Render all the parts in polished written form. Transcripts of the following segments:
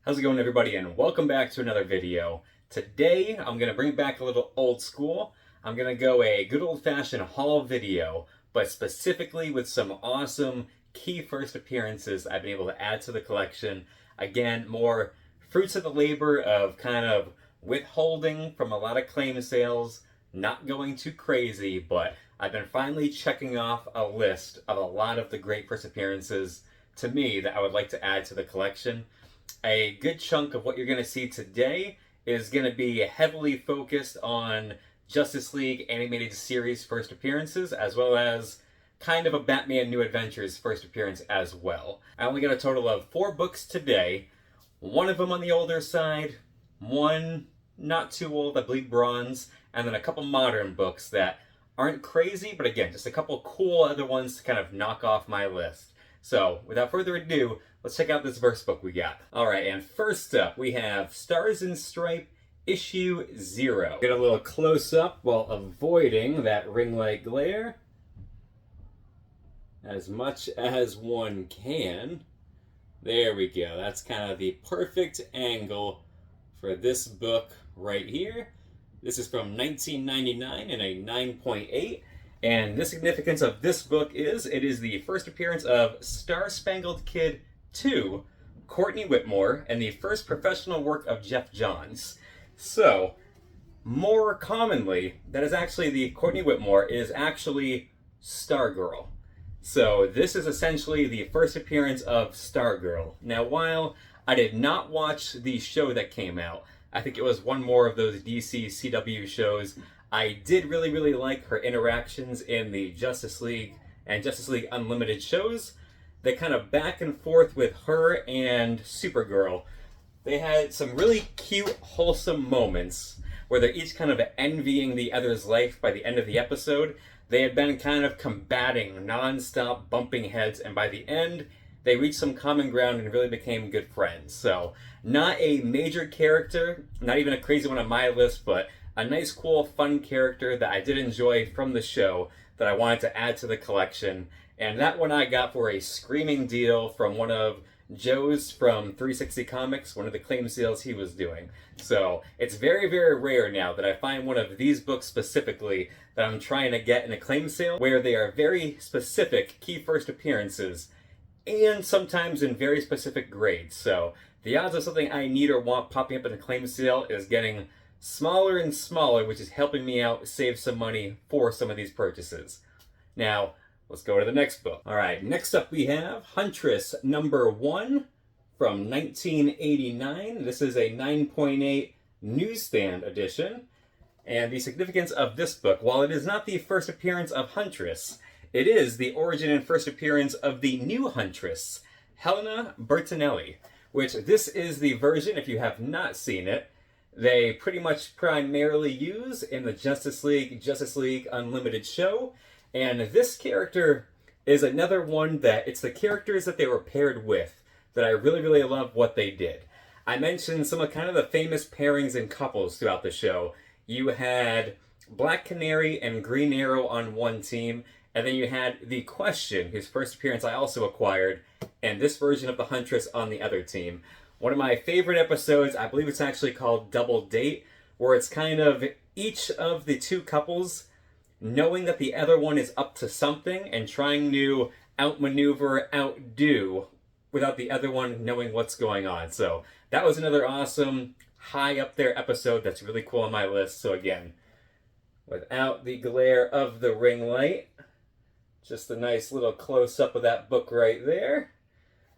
How's it going, everybody, and welcome back to another video. Today I'm going to bring back a little old school. I'm going to go a good old-fashioned haul video, but specifically with some awesome key first appearances I've been able to add to the collection. Again, more fruits of the labor of kind of withholding from a lot of claim sales, not going too crazy, but I've been finally checking off a list of a lot of the great first appearances to me that I would like to add to the collection. A good chunk of what you're going to see today is going to be heavily focused on Justice League animated series first appearances, as well as kind of a Batman New Adventures first appearance as well. I only got a total of 4 books today, one of them on the older side, one not too old, I believe bronze, and then a couple modern books that aren't crazy, but again, just a couple cool other ones to kind of knock off my list. So, without further ado, let's check out this first book we got. Alright, and first up we have Stars and Stripe Issue 0. Get a little close-up while avoiding that ring light glare as much as one can. There we go. That's kind of the perfect angle for this book right here. This is from 1999 and a 9.8. And the significance of this book is, it is the first appearance of Star-Spangled Kid 2, Courtney Whitmore, and the first professional work of Jeff Johns. So, more commonly, that is actually the Courtney Whitmore is actually Stargirl. So this is essentially the first appearance of Stargirl. Now, while I did not watch the show that came out, I think it was one more of those DC CW shows, I did really like her interactions in the Justice League and Justice League Unlimited shows. They kind of back and forth with her and Supergirl. They had some really cute, wholesome moments where they're each kind of envying the other's life by the end of the episode. They had been kind of combating, non-stop bumping heads, and by the end, they reached some common ground and really became good friends. So, not a major character, not even a crazy one on my list, but a nice, cool, fun character that I did enjoy from the show that I wanted to add to the collection. And that one I got for a screaming deal from one of Joe's from 360 Comics, one of the claim sales he was doing. So it's very rare now that I find one of these books specifically that I'm trying to get in a claim sale where they are very specific key first appearances and sometimes in very specific grades. So the odds of something I need or want popping up in a claim sale is getting smaller and smaller, which is helping me out save some money for some of these purchases. Now, let's go to the next book. Alright, next up we have Huntress number 1 from 1989. This is a 9.8 newsstand edition. And the significance of this book, while it is not the first appearance of Huntress, it is the origin and first appearance of the new Huntress, Helena Bertinelli, which this is the version, if you have not seen it, they pretty much primarily use in the Justice League Unlimited show. And this character is another one that, it's the characters that they were paired with that I really love what they did. I mentioned some of kind of the famous pairings and couples throughout the show. You had Black Canary and Green Arrow on one team, and then you had The Question, whose first appearance I also acquired, and this version of the Huntress on the other team. One of my favorite episodes, I believe it's actually called Double Date, where it's kind of each of the two couples knowing that the other one is up to something and trying to outmaneuver, outdo, without the other one knowing what's going on. So that was another awesome, high up there episode that's really cool on my list. So again, without the glare of the ring light, just a nice little close-up of that book right there.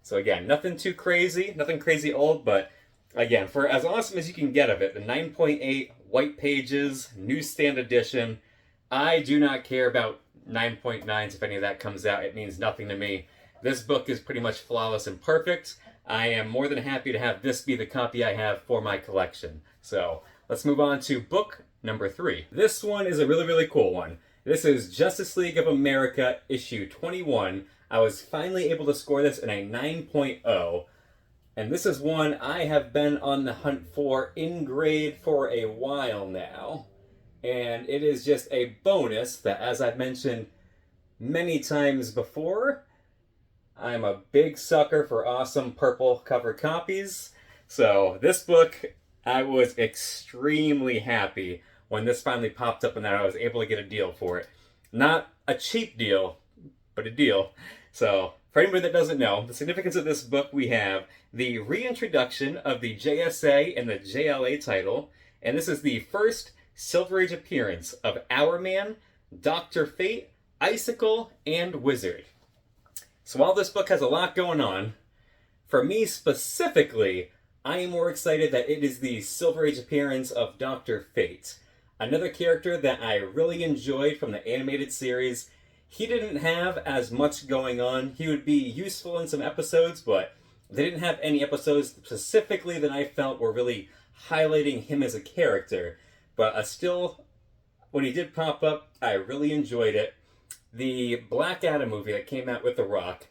So again, nothing too crazy, nothing crazy old, but again, for as awesome as you can get of it, the 9.8 white pages, newsstand edition, I do not care about 9.9s if any of that comes out. It means nothing to me. This book is pretty much flawless and perfect. I am more than happy to have this be the copy I have for my collection. So let's move on to book number 3. This one is a really cool one. This is Justice League of America issue 21. I was finally able to score this in a 9.0. And this is one I have been on the hunt for in grade for a while now. And it is just a bonus that, as I've mentioned many times before, I'm a big sucker for awesome purple cover copies. So this book, I was extremely happy when this finally popped up and that I was able to get a deal for it. Not a cheap deal, but a deal. So, for anybody that doesn't know, the significance of this book, we have the reintroduction of the JSA and the JLA title, and this is the first Silver Age appearance of Our Man, Dr. Fate, Icicle, and Wizard. So while this book has a lot going on, for me specifically, I am more excited that it is the Silver Age appearance of Dr. Fate. Another character that I really enjoyed from the animated series. He didn't have as much going on. He would be useful in some episodes, but they didn't have any episodes specifically that I felt were really highlighting him as a character. But still, when he did pop up, I really enjoyed it. The Black Adam movie that came out with The Rock,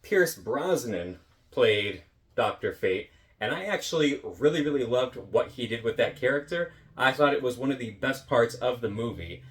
Pierce Brosnan played Dr. Fate, and I actually really, really loved what he did with that character. I thought it was one of the best parts of the movie.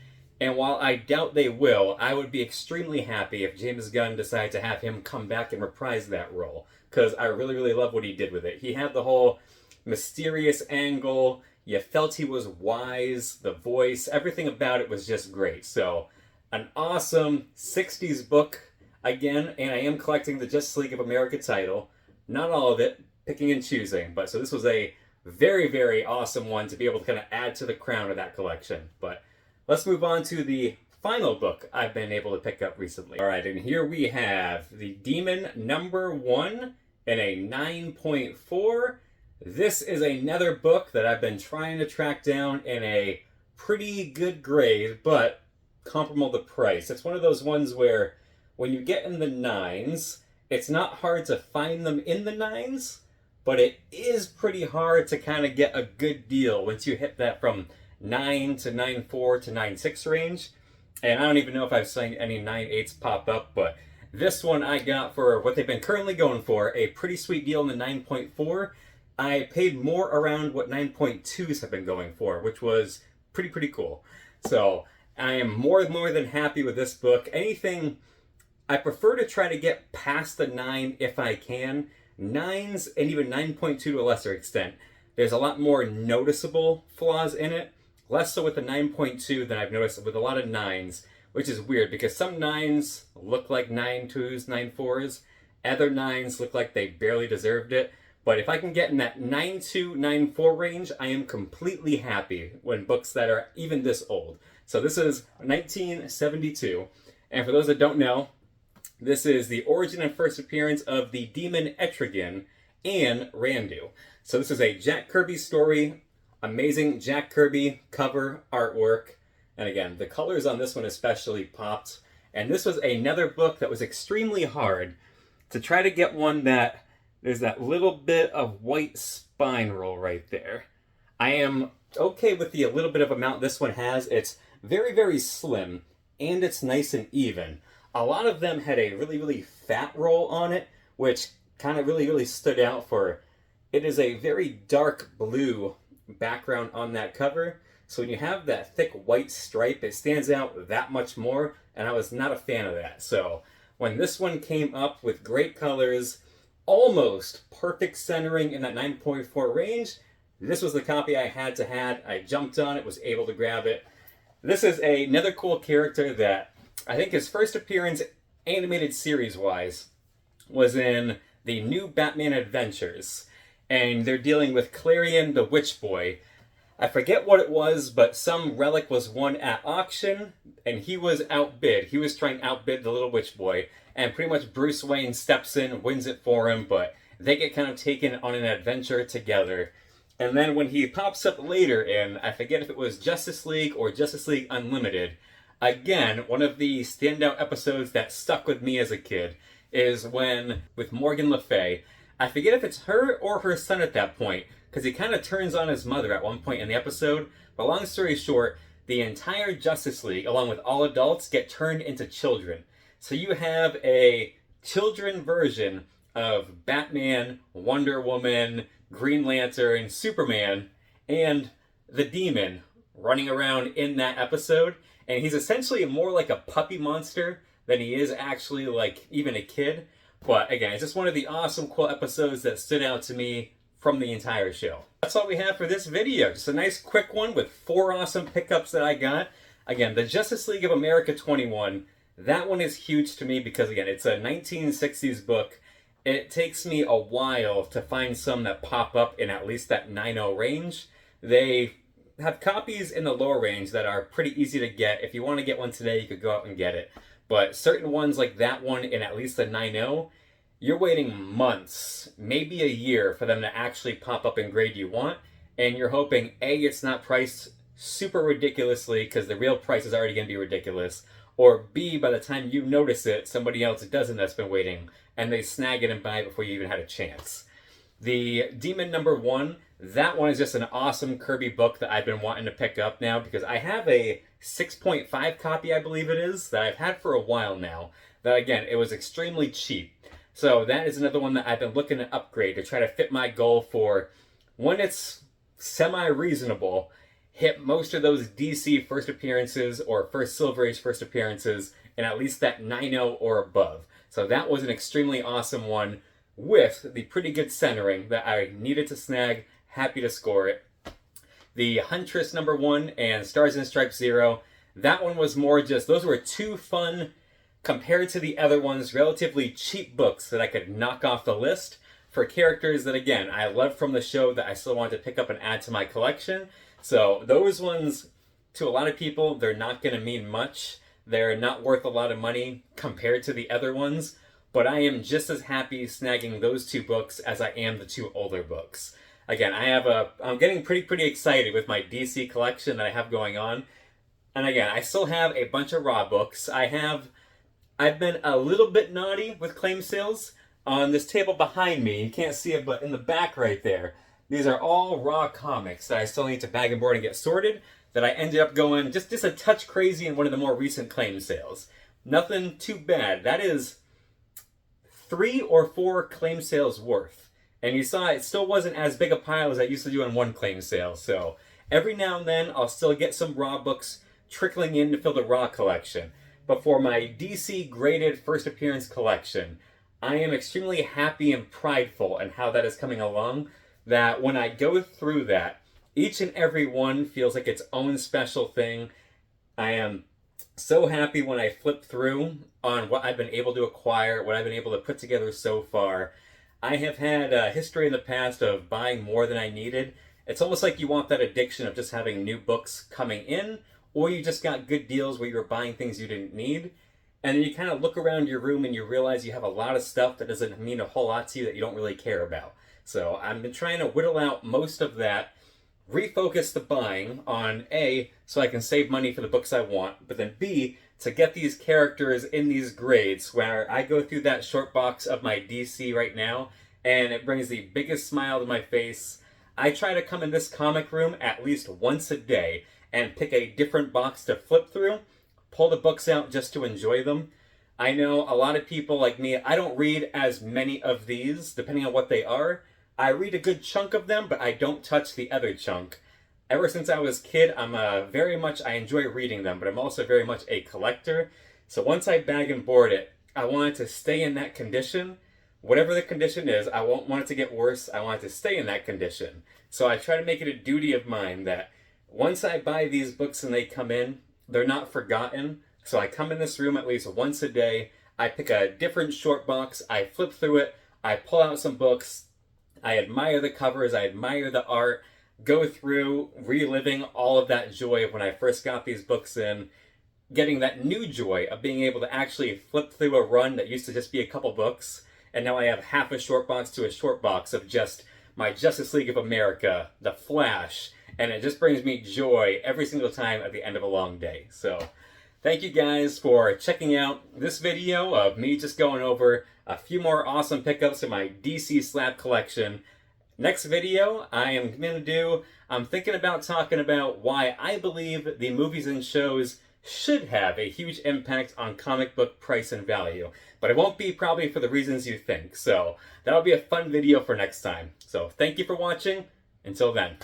And while I doubt they will, I would be extremely happy if James Gunn decided to have him come back and reprise that role. Because I really, really love what he did with it. He had the whole mysterious angle. You felt he was wise. The voice. Everything about it was just great. So, an awesome 60s book again. And I am collecting the Justice League of America title. Not all of it. Picking and choosing. But so this was a very, very awesome one to be able to kind of add to the crown of that collection. But let's move on to the final book I've been able to pick up recently. All right, and here we have The Demon #1 and a 9.4. This is another book that I've been trying to track down in a pretty good grade, but comparable to price. It's one of those ones where when you get in the 9s, it's not hard to find them in the 9s, but it is pretty hard to kind of get a good deal once you hit that from 9 to 9.4 to 9.6 range. And I don't even know if I've seen any 9.8s pop up, but this one I got for what they've been currently going for, a pretty sweet deal in the 9.4. I paid more around what 9.2s have been going for, which was pretty cool. So I am more than happy with this book. Anything, I prefer to try to get past the 9 if I can. 9s and even 9.2 to a lesser extent. There's a lot more noticeable flaws in it. Less so with the 9.2 than I've noticed with a lot of 9s, which is weird because some 9s look like 9.2s, 9.4s. Other 9s look like they barely deserved it. But if I can get in that 9.2, 9.4 range, I am completely happy when books that are even this old. So this is 1972. And for those that don't know, this is the origin and first appearance of the demon Etrigan and Randu. So this is a Jack Kirby story. Amazing Jack Kirby cover artwork. And again, the colors on this one especially popped. And this was another book that was extremely hard to try to get one that there's that little bit of white spine roll right there. I am okay with the little bit of amount this one has. It's very slim and it's nice and even. A lot of them had a really fat roll on it, which kind of really stood out for it is a very dark blue background on that cover. So when you have that thick white stripe, it stands out that much more, and I was not a fan of that. So when this one came up with great colors, almost perfect centering in that 9.4 range, this was the copy I had to have. I jumped on it, was able to grab it. This is another cool character that I think his first appearance animated series-wise was in the New Batman Adventures. And they're dealing with Clarion the Witch Boy. I forget what it was, but some relic was won at auction, and he was outbid. He was trying to outbid the little witch boy, and pretty much Bruce Wayne steps in, wins it for him, but they get kind of taken on an adventure together. And then when he pops up later in, I forget if it was Justice League or Justice League Unlimited, again, one of the standout episodes that stuck with me as a kid is when, with Morgan Le Fay, I forget if it's her or her son at that point, because he kind of turns on his mother at one point in the episode. But long story short, the entire Justice League, along with all adults, get turned into children. So you have a children version of Batman, Wonder Woman, Green Lantern, Superman, and the Demon running around in that episode. And he's essentially more like a puppy monster than he is actually like even a kid. But again, it's just one of the awesome, cool episodes that stood out to me from the entire show. That's all we have for this video. Just a nice quick one with 4 awesome pickups that I got. Again, the Justice League of America 21, that one is huge to me because, again, it's a 1960s book. It takes me a while to find some that pop up in at least that 9.0 range. They have copies in the lower range that are pretty easy to get. If you want to get one today, you could go out and get it. But certain ones like that one in at least the 9.0, you're waiting months, maybe a year, for them to actually pop up in grade you want. And you're hoping, A, it's not priced super ridiculously because the real price is already going to be ridiculous. Or B, by the time you notice it, somebody else doesn't that's been waiting, and they snag it and buy it before you even had a chance. The Demon #1, that one is just an awesome Kirby book that I've been wanting to pick up now because I have a 6.5 copy, I believe it is, that I've had for a while now. That, again, it was extremely cheap. So that is another one that I've been looking to upgrade to try to fit my goal for, when it's semi-reasonable, hit most of those DC first appearances or first Silver Age first appearances in at least that 9.0 or above. So that was an extremely awesome one with the pretty good centering that I needed to snag. Happy to score it. The Huntress #1 and Stars and Stripes 0, that one was more just, those were 2 fun, compared to the other ones, relatively cheap books that I could knock off the list for characters that, again, I love from the show that I still wanted to pick up and add to my collection. So those ones, to a lot of people, they're not going to mean much. They're not worth a lot of money compared to the other ones, but I am just as happy snagging those 2 books as I am the 2 older books. Again, I'm getting pretty excited with my DC collection that I have going on. And again, I still have a bunch of raw books. I've been a little bit naughty with claim sales. On this table behind me, you can't see it, but in the back right there, these are all raw comics that I still need to bag and board and get sorted, that I ended up going just a touch crazy in one of the more recent claim sales. Nothing too bad. That is 3 or 4 claim sales worth. And you saw it still wasn't as big a pile as I used to do on one claim sale. So every now and then I'll still get some raw books trickling in to fill the raw collection. But for my DC graded first appearance collection, I am extremely happy and prideful in how that is coming along, that when I go through that, each and every one feels like its own special thing. I am so happy when I flip through on what I've been able to acquire, what I've been able to put together so far. I have had a history in the past of buying more than I needed. It's almost like you want that addiction of just having new books coming in, or you just got good deals where you were buying things you didn't need. And then you kind of look around your room and you realize you have a lot of stuff that doesn't mean a whole lot to you that you don't really care about. So I've been trying to whittle out most of that, refocus the buying on A, so I can save money for the books I want, but then B, to get these characters in these grades where I go through that short box of my DC right now, and it brings the biggest smile to my face. I try to come in this comic room at least once a day and pick a different box to flip through, pull the books out just to enjoy them. I know a lot of people like me, I don't read as many of these, depending on what they are. I read a good chunk of them, but I don't touch the other chunk. Ever since I was a kid, I enjoy reading them, but I'm also very much a collector. So once I bag and board it, I want it to stay in that condition. Whatever the condition is, I won't want it to get worse. I want it to stay in that condition. So I try to make it a duty of mine that once I buy these books and they come in, they're not forgotten. So I come in this room at least once a day. I pick a different short box. I flip through it. I pull out some books. I admire the covers. I admire the art. Go through reliving all of that joy of when I first got these books in, getting that new joy of being able to actually flip through a run that used to just be a couple books, and now I have half a short box to a short box of just my Justice League of America, The Flash, and it just brings me joy every single time at the end of a long day. So thank you guys for checking out this video of me just going over a few more awesome pickups in my DC Slab collection. Next video I'm thinking about talking about why I believe the movies and shows should have a huge impact on comic book price and value. But it won't be probably for the reasons you think. So that'll be a fun video for next time. So thank you for watching. Until then.